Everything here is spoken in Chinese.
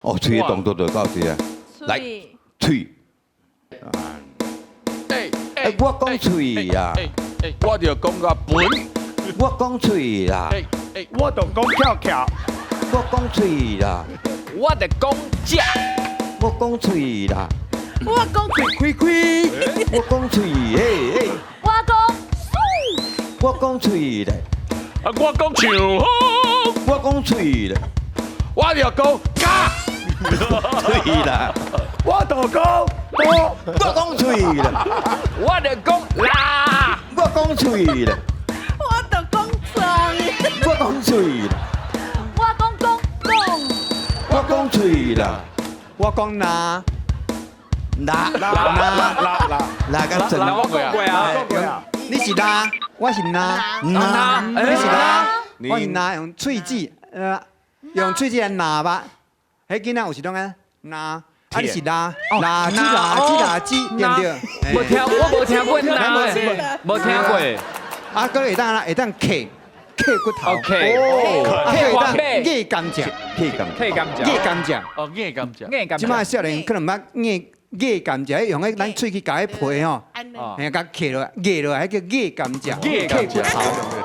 哦，喙的动作就到这啊。来，喙。我讲喙呀，我就讲个本，我讲喙啦，我就讲巧巧，我讲喙啦，我就讲食，我讲喙啦，我讲开开，我讲喙嘿，我讲我讲喙咧，我讲唱好，我讲喙咧，我就讲假，喙啦，我就讲多，我讲喙啦，我就讲啦，我讲喙咧，我就讲脏，我讲喙啦，我讲讲，我讲喙啦，我讲拿啦个真我讲过啊，讲过啊，你是拉，我是拉，啦，你是拉，你我是拉用喙齿，用喙齿来拿吧。迄囡仔有时拢啊拿，啊你是拉，垃圾，对不对？无听，我无听过哪个，无听过。啊，搁会当刻骨头， OK，啊，会当马叶甘蔗，可以咁。可以咁讲，叶甘蔗。哦，硬咁讲，硬咁即摆少年可能捌叶甘蔗，用迄咱喙齿甲迄皮吼，哦嘿，甲刻落来，压落来，迄叫叶甘蔗，叶甘蔗刻骨头。